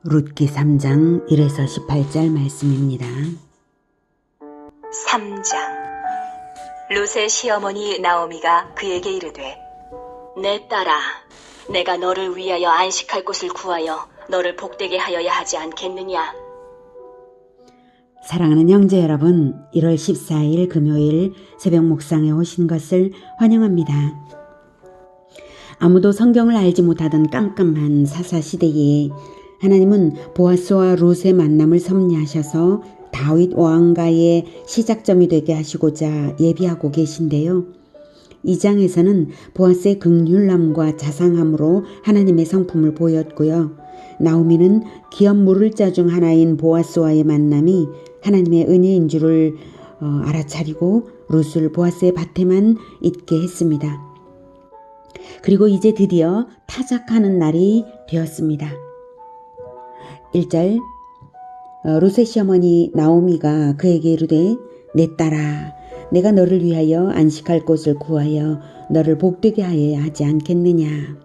룻기 3장 1에서 18절 말씀입니다. 3장. 룻의 시어머니 나오미가 그에게 이르되, 내 딸아, 내가 너를 위하여 안식할 곳을 구하여 너를 복되게 하여야 하지 않겠느냐? 사랑하는 형제 여러분, 1월 14일 금요일 새벽 묵상에 오신 것을 환영합니다. 아무도 성경을 알지 못하던 깜깜한 사사시대에 하나님은 보아스와 룻의 만남을 섭리하셔서 다윗 왕가의 시작점이 되게 하시고자 예비하고 계신데요. 이 장에서는 보아스의 긍휼함과 자상함으로 하나님의 성품을 보였고요. 나오미는 기업 물을 자 중 하나인 보아스와의 만남이 하나님의 은혜인 줄을 알아차리고 룻을 보아스의 밭에만 있게 했습니다. 그리고 이제 드디어 타작하는 날이 되었습니다. 1절 룻의 시어머니 나오미가 그에게 이르되, 내 딸아, 내가 너를 위하여 안식할 곳을 구하여 너를 복되게 하여야 하지 않겠느냐.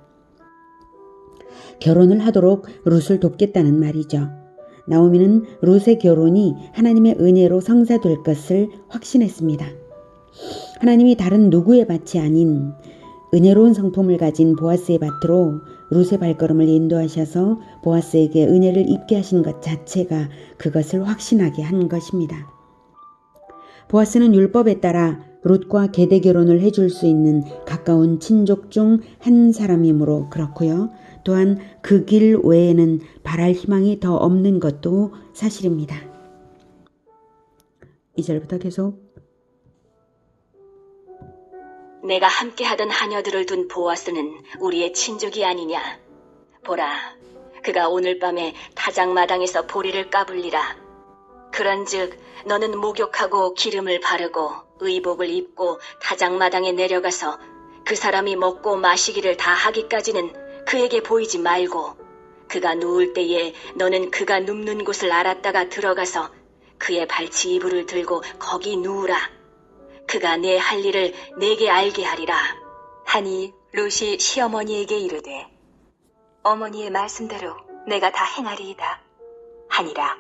결혼을 하도록 룻을 돕겠다는 말이죠. 나오미는 룻의 결혼이 하나님의 은혜로 성사될 것을 확신했습니다. 하나님이 다른 누구의 밭이 아닌 은혜로운 성품을 가진 보아스의 밭으로 룻의 발걸음을 인도하셔서 보아스에게 은혜를 입게 하신 것 자체가 그것을 확신하게 한 것입니다. 보아스는 율법에 따라 룻과 계대 결혼을 해줄 수 있는 가까운 친족 중 한 사람이므로 그렇고요. 또한 그 길 외에는 바랄 희망이 더 없는 것도 사실입니다. 2절부터 계속. 내가 함께하던 하녀들을 둔 보아스는 우리의 친족이 아니냐? 보라, 그가 오늘 밤에 타작마당에서 보리를 까불리라. 그런즉 너는 목욕하고 기름을 바르고 의복을 입고 타작마당에 내려가서 그 사람이 먹고 마시기를 다 하기까지는 그에게 보이지 말고, 그가 누울 때에 너는 그가 눕는 곳을 알았다가 들어가서 그의 발치 이불을 들고 거기 누우라. 그가 내 할 일을 내게 알게 하리라. 하니 룻이 시어머니에게 이르되, 어머니의 말씀대로 내가 다 행하리이다 하니라.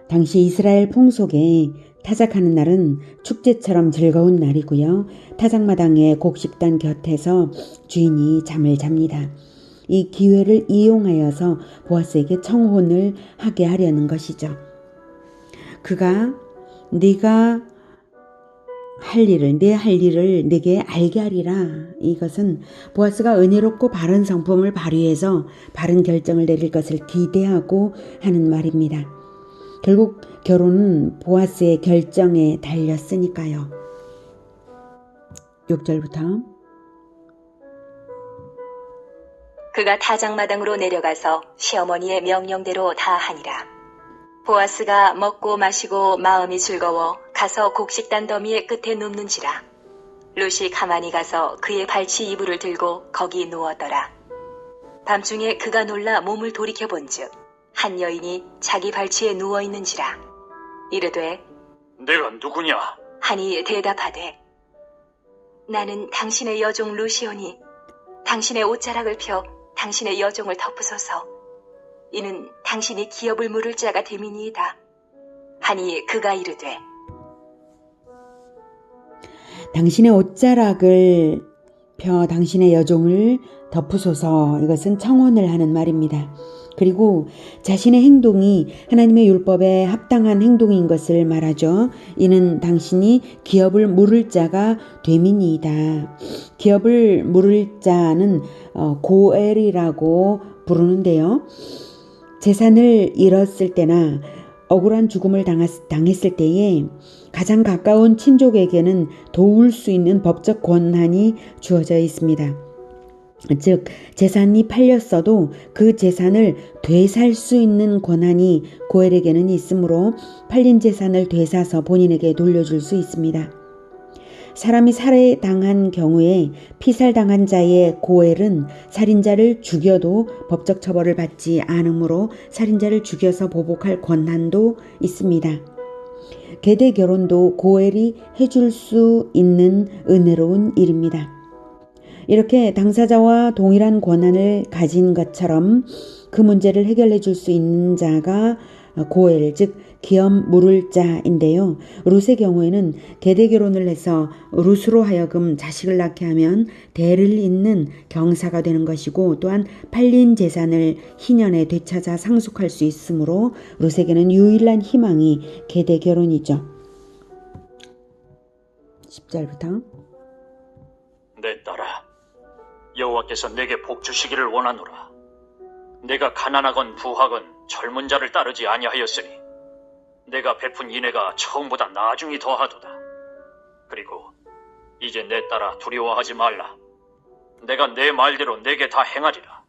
당시 이스라엘 풍속에 타작하는 날은 축제처럼 즐거운 날이고요. 타작마당의 곡식단 곁에서 주인이 잠을 잡니다. 이 기회를 이용하여서 보아스에게 청혼을 하게 하려는 것이죠. 그가 네가 내 할 일을 내게 알게 하리라. 이것은 보아스가 은혜롭고 바른 성품을 발휘해서 바른 결정을 내릴 것을 기대하고 하는 말입니다. 결국 결혼은 보아스의 결정에 달렸으니까요. 6절부터. 그가 타작마당으로 내려가서 시어머니의 명령대로 다 하니라. 보아스가 먹고 마시고 마음이 즐거워 가서 곡식단 더미의 끝에 눕는지라. 룻이 가만히 가서 그의 발치 이불을 들고 거기 누웠더라. 밤중에 그가 놀라 몸을 돌이켜본즉 한 여인이 자기 발치에 누워있는지라. 이르되, 내가 누구냐? 하니 대답하되, 나는 당신의 여종 룻이오니 당신의 옷자락을 펴 당신의 여종을 덮으소서. 이는 당신이 기업을 물을 자가 됨이니이다. 하니 그가 이르되, 당신의 옷자락을 펴 당신의 여종을 덮으소서. 이것은 청혼을 하는 말입니다. 그리고 자신의 행동이 하나님의 율법에 합당한 행동인 것을 말하죠. 이는 당신이 기업을 물을 자가 됨이니이다. 기업을 물을 자는 고엘이라고 부르는데요. 재산을 잃었을 때나 억울한 죽음을 당했을 때에 가장 가까운 친족에게는 도울 수 있는 법적 권한이 주어져 있습니다. 즉 재산이 팔렸어도 그 재산을 되살 수 있는 권한이 고엘에게는 있으므로 팔린 재산을 되사서 본인에게 돌려줄 수 있습니다. 사람이 살해당한 경우에 피살당한 자의 고엘은 살인자를 죽여도 법적 처벌을 받지 않으므로 살인자를 죽여서 보복할 권한도 있습니다. 계대 결혼도 고엘이 해줄 수 있는 은혜로운 일입니다. 이렇게 당사자와 동일한 권한을 가진 것처럼 그 문제를 해결해 줄 수 있는 자가 고엘, 즉 기업 물을 자인데요. 룻의 경우에는 계대 결혼을 해서 룻으로 하여금 자식을 낳게 하면 대를 잇는 경사가 되는 것이고, 또한 팔린 재산을 희년에 되찾아 상속할 수 있으므로 룻에게는 유일한 희망이 계대 결혼이죠. 10절부터 내 딸아, 여호와께서 내게 복 주시기를 원하노라. 내가 가난하건 부하건 젊은 자를 따르지 아니하였으니 내가 베푼 인애가 처음보다 나중이 더하도다. 그리고 이제 내 딸아, 두려워하지 말라. 내가 내 말대로 내게 다 행하리라.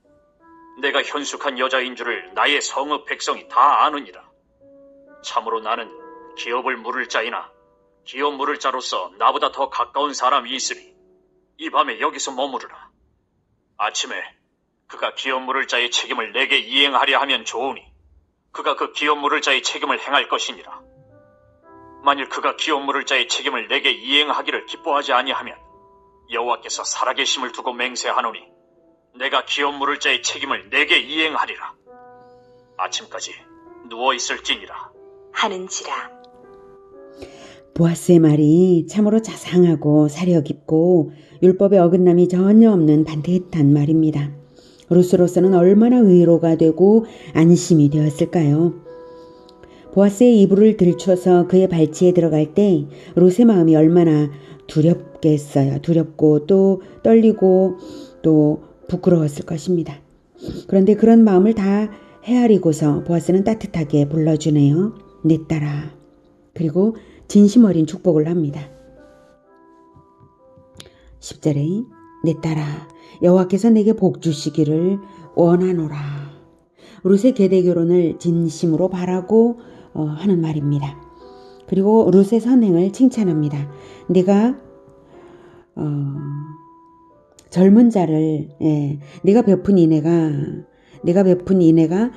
내가 현숙한 여자인 줄을 나의 성읍 백성이 다 아느니라. 참으로 나는 기업을 물을 자이나 기업 물을 자로서 나보다 더 가까운 사람이 있으니 이 밤에 여기서 머무르라. 아침에 그가 기업 물을 자의 책임을 내게 이행하려 하면 좋으니 그가 그 기업 물을 자의 책임을 행할 것이니라. 만일 그가 기업 물을 자의 책임을 내게 이행하기를 기뻐하지 아니하면 여호와께서 살아계심을 두고 맹세하노니 내가 기업 물을 자의 책임을 내게 이행하리라. 아침까지 누워있을지니라 하는지라. 보아스의 말이 참으로 자상하고 사려 깊고 율법의 어긋남이 전혀 없는 반듯한 말입니다. 룻으로서는 얼마나 위로가 되고 안심이 되었을까요? 보아스의 이불을 들춰서 그의 발치에 들어갈 때 룻의 마음이 얼마나 두렵겠어요. 두렵고 또 떨리고 또 부끄러웠을 것입니다. 그런데 그런 마음을 다 헤아리고서 보아스는 따뜻하게 불러주네요. 내 딸아. 그리고 진심 어린 축복을 합니다. 10절에 내 딸아, 여호와께서 내게 복 주시기를 원하노라. 룻의 계대 결혼을 진심으로 바라고 하는 말입니다. 그리고 룻의 선행을 칭찬합니다. 내가 젊은 자를 내가 베푼 인애가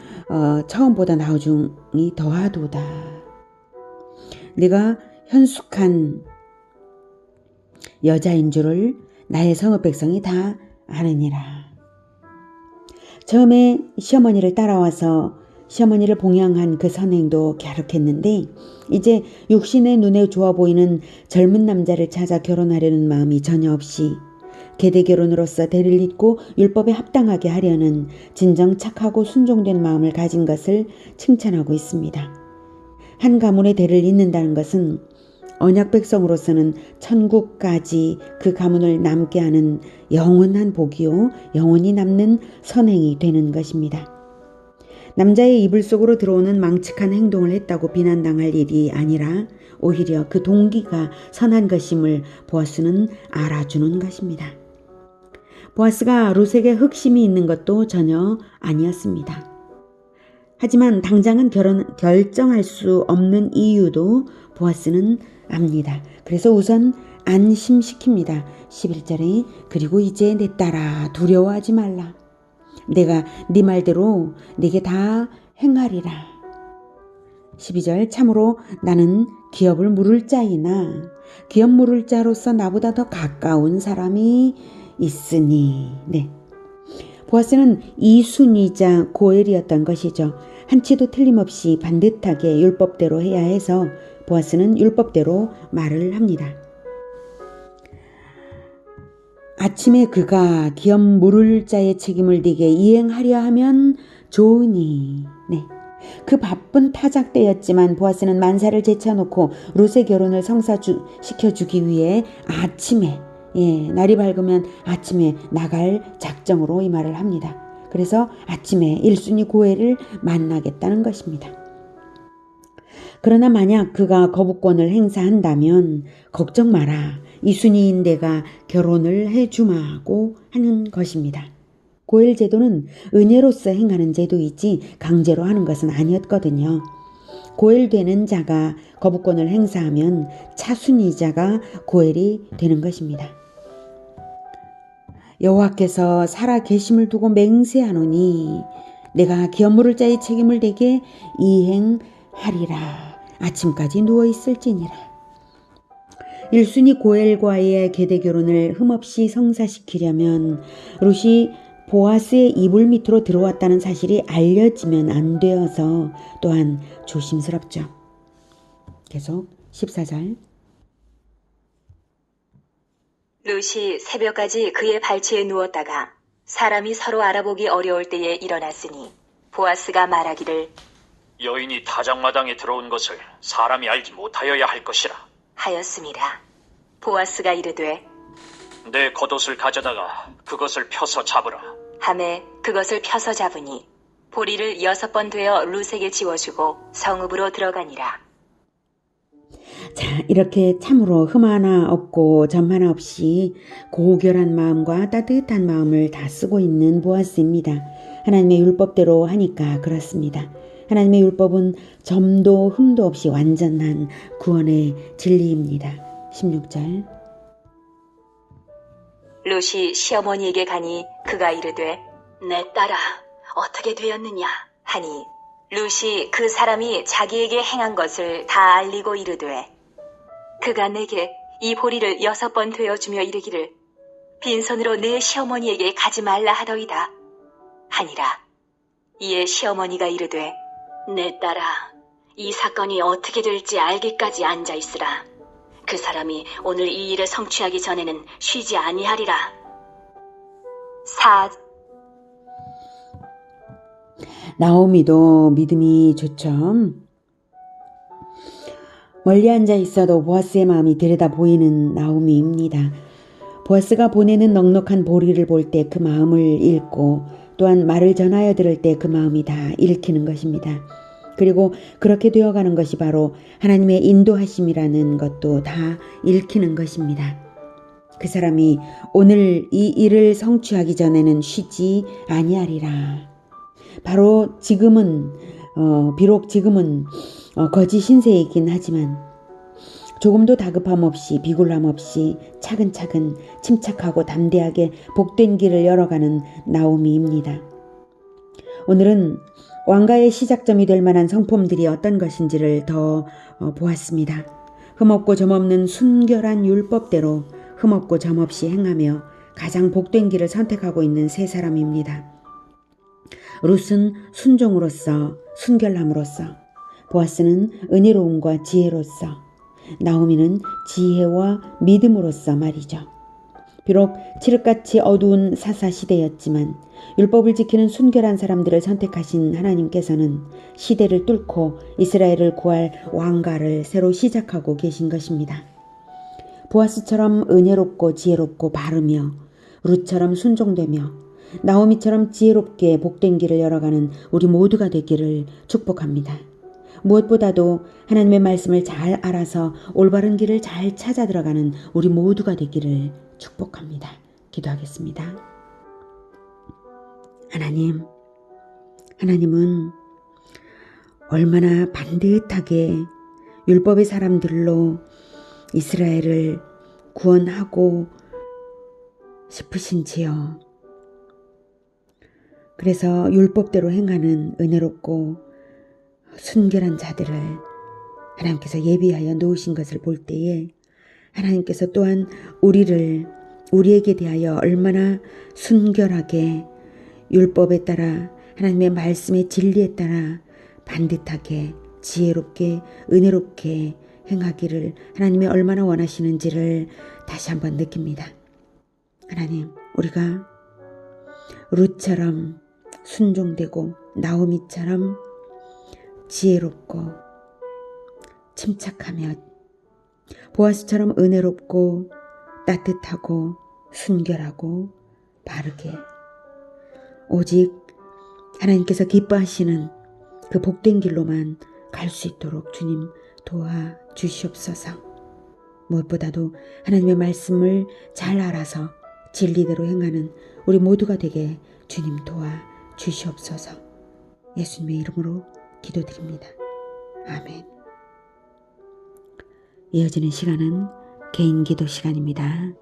처음보다 나중이 더하도다. 내가 현숙한 여자인 줄을 나의 성읍 백성이 다 아느니라. 처음에 시어머니를 따라와서 시어머니를 봉양한 그 선행도 갸륵했는데 이제 육신의 눈에 좋아 보이는 젊은 남자를 찾아 결혼하려는 마음이 전혀 없이 계대 결혼으로서 대를 잇고 율법에 합당하게 하려는 진정 착하고 순종된 마음을 가진 것을 칭찬하고 있습니다. 한 가문의 대를 잇는다는 것은 언약 백성으로서는 천국까지 그 가문을 남게 하는 영원한 복이요 영원히 남는 선행이 되는 것입니다. 남자의 이불 속으로 들어오는 망측한 행동을 했다고 비난당할 일이 아니라 오히려 그 동기가 선한 것임을 보아스는 알아주는 것입니다. 보아스가 룻에게 흑심이 있는 것도 전혀 아니었습니다. 하지만 당장은 결정할 수 없는 이유도 보아스는 압니다. 그래서 우선 안심시킵니다. 11절에 그리고 이제 내 딸아 두려워하지 말라. 내가 네 말대로 네게 다 행하리라. 12절 참으로 나는 기업을 물을 자이나 기업 물을 자로서 나보다 더 가까운 사람이 있으니. 보아스는 이순이자 고엘이었던 것이죠. 한치도 틀림없이 반듯하게 율법대로 해야 해서 보아스는 율법대로 말을 합니다. 아침에 그가 기업 물을 자의 책임을 네게 이행하려 하면 좋으니. 그 바쁜 타작 때였지만 보아스는 만사를 제쳐놓고 룻의 결혼을 성사시켜주기 위해 아침에 날이 밝으면 아침에 나갈 작정으로 이 말을 합니다. 그래서 아침에 1순위 고엘을 만나겠다는 것입니다. 그러나 만약 그가 거부권을 행사한다면 걱정 마라. 2순위인 내가 결혼을 해주마고 하는 것입니다. 고엘 제도는 은혜로서 행하는 제도이지 강제로 하는 것은 아니었거든요. 고엘되는 자가 거부권을 행사하면 차순위자가 고엘이 되는 것입니다. 여호와께서 살아계심을 두고 맹세하노니 내가 기업 물을 자의 책임을 내게 이행하리라. 아침까지 누워있을지니라. 일순위 고엘과의 계대 결혼을 흠없이 성사시키려면 룻이 보아스의 이불 밑으로 들어왔다는 사실이 알려지면 안 되어서 또한 조심스럽죠. 계속 14절. 룻이 새벽까지 그의 발치에 누웠다가 사람이 서로 알아보기 어려울 때에 일어났으니 보아스가 말하기를 여인이 타작마당에 들어온 것을 사람이 알지 못하여야 할 것이라. 하였습니다. 보아스가 이르되 내 겉옷을 가져다가 그것을 펴서 잡으라. 하매 그것을 펴서 잡으니 보리를 6번 되어 룻에게 지워주고 성읍으로 들어가니라. 자, 이렇게 참으로 흠 하나 없고 점 하나 없이 고결한 마음과 따뜻한 마음을 다 쓰고 있는 보아스입니다. 하나님의 율법대로 하니까 그렇습니다. 하나님의 율법은 점도 흠도 없이 완전한 구원의 진리입니다. 16절. 룻이 시어머니에게 가니 그가 이르되 내 딸아 어떻게 되었느냐 하니 룻이 그 사람이 자기에게 행한 것을 다 알리고 이르되 그가 내게 이 보리를 6번 되어주며 이르기를 빈손으로 내 시어머니에게 가지 말라 하더이다 하니라. 이에 시어머니가 이르되 내 딸아 이 사건이 어떻게 될지 알기까지 앉아있으라. 그 사람이 오늘 이 일을 성취하기 전에는 쉬지 아니하리라. 4. 나오미도 믿음이 좋죠. 멀리 앉아 있어도 보아스의 마음이 들여다 보이는 나오미입니다. 보아스가 보내는 넉넉한 보리를 볼 때 그 마음을 읽고 또한 말을 전하여 들을 때 그 마음이 다 읽히는 것입니다. 그리고 그렇게 되어가는 것이 바로 하나님의 인도하심이라는 것도 다 읽히는 것입니다. 그 사람이 오늘 이 일을 성취하기 전에는 쉬지 아니하리라. 바로 지금은 비록 지금은 거짓 신세이긴 하지만 조금도 다급함 없이 비굴함 없이 차근차근 침착하고 담대하게 복된 길을 열어가는 나오미입니다. 오늘은 왕가의 시작점이 될 만한 성품들이 어떤 것인지를 더 보았습니다. 흠없고 점없는 순결한 율법대로 흠없고 점없이 행하며 가장 복된 길을 선택하고 있는 세 사람입니다. 룻은 순종으로서 순결함으로써, 보아스는 은혜로움과 지혜로서, 나오미는 지혜와 믿음으로써 말이죠. 비록 칠흑같이 어두운 사사시대였지만 율법을 지키는 순결한 사람들을 선택하신 하나님께서는 시대를 뚫고 이스라엘을 구할 왕가를 새로 시작하고 계신 것입니다. 보아스처럼 은혜롭고 지혜롭고 바르며 룻처럼 순종되며 나오미처럼 지혜롭게 복된 길을 열어가는 우리 모두가 되기를 축복합니다. 무엇보다도 하나님의 말씀을 잘 알아서 올바른 길을 잘 찾아 들어가는 우리 모두가 되기를 축복합니다. 기도하겠습니다. 하나님은 얼마나 반듯하게 율법의 사람들로 이스라엘을 구원하고 싶으신지요. 그래서 율법대로 행하는 은혜롭고 순결한 자들을 하나님께서 예비하여 놓으신 것을 볼 때에 하나님께서 또한 우리에게 대하여 얼마나 순결하게 율법에 따라 하나님의 말씀의 진리에 따라 반듯하게 지혜롭게 은혜롭게 행하기를 하나님이 얼마나 원하시는지를 다시 한번 느낍니다. 하나님, 우리가 룻처럼 순종되고 나오미처럼 지혜롭고 침착하며 보아스처럼 은혜롭고 따뜻하고 순결하고 바르게 오직 하나님께서 기뻐하시는 그 복된 길로만 갈 수 있도록 주님 도와주시옵소서. 무엇보다도 하나님의 말씀을 잘 알아서 진리대로 행하는 우리 모두가 되게 주님 도와주시옵소서. 예수님의 이름으로 기도드립니다. 아멘. 이어지는 시간은 개인 기도 시간입니다.